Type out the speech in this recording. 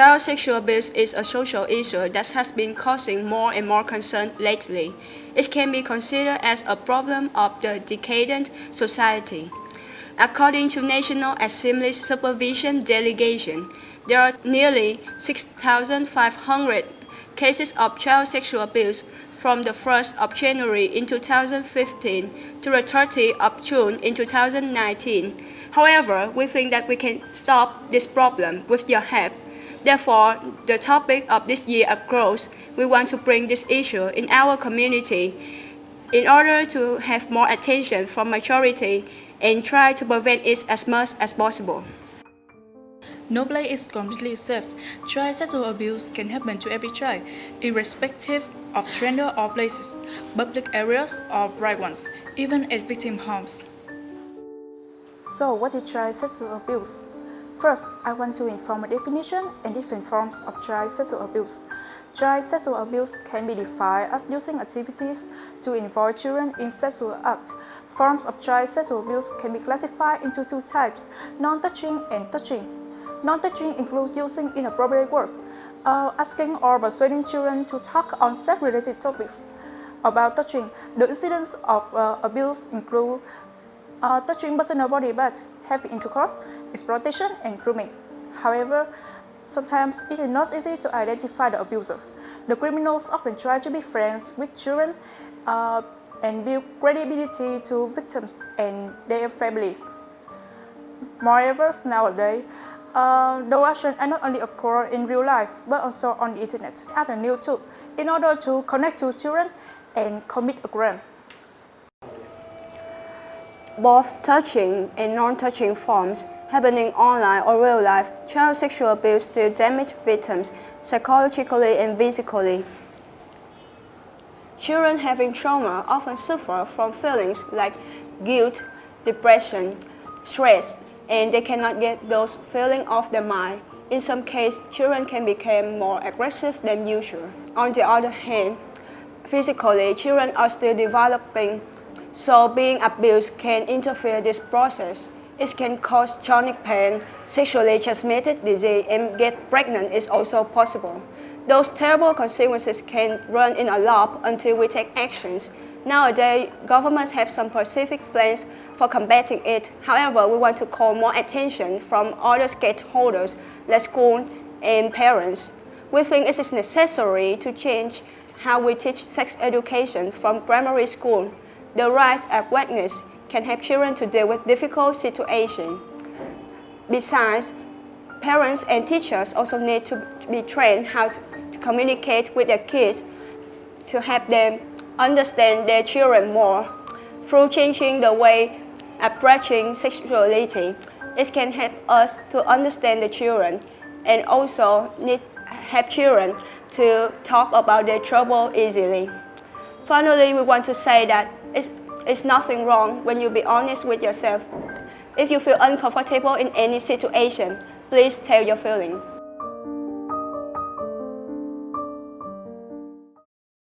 Child sexual abuse is a social issue that has been causing more and more concern lately. It can be considered as a problem of the decadent society. According to National Assembly Supervision Delegation, there are nearly 6,500 cases of child sexual abuse from the 1st of January in 2015 to the 30th of June in 2019. However, we think that we can stop this problem with your help. Therefore, the topic of this year of growth, we want to bring this issue in our community in order to have more attention from majority and try to prevent it as much as possible. No place is completely safe. Child sexual abuse can happen to every child, irrespective of gender or places, public areas or private ones, even at victim homes. So, what is child sexual abuse? First, I want to inform a definition and different forms of child sexual abuse. Child sexual abuse can be defined as using activities to involve children in sexual acts. Forms of child sexual abuse can be classified into two types, non-touching and touching. Non-touching includes using inappropriate words, asking or persuading children to talk on sex-related topics. About touching, the incidents of abuse include touching personal body parts, having intercourse, exploitation, and grooming. However, sometimes it is not easy to identify the abuser. The criminals often try to be friends with children and build credibility to victims and their families. Moreover, nowadays, those actions are not only occur in real life but also on the internet and a new tool in order to connect to children and commit a crime. Both touching and non-touching forms happening online or real life, child sexual abuse still damage victims psychologically and physically. Children having trauma often suffer from feelings like guilt, depression, stress, and they cannot get those feelings off their mind. In some cases, children can become more aggressive than usual. On the other hand, physically, children are still developing, so being abused can interfere this process. It can cause chronic pain, sexually transmitted disease, and get pregnant is also possible. Those terrible consequences can run in a loop until we take actions. Nowadays, governments have some specific plans for combating it. However, we want to call more attention from other stakeholders like schools and parents. We think it is necessary to change how we teach sex education from primary school. The right awareness can help children to deal with difficult situations. Besides, parents and teachers also need to be trained how to communicate with their kids to help them understand their children more. Through changing the way approaching sexuality, it can help us to understand the children and also help children to talk about their trouble easily. Finally, we want to say that it's nothing wrong when you be honest with yourself. If you feel uncomfortable in any situation, please tell your feeling.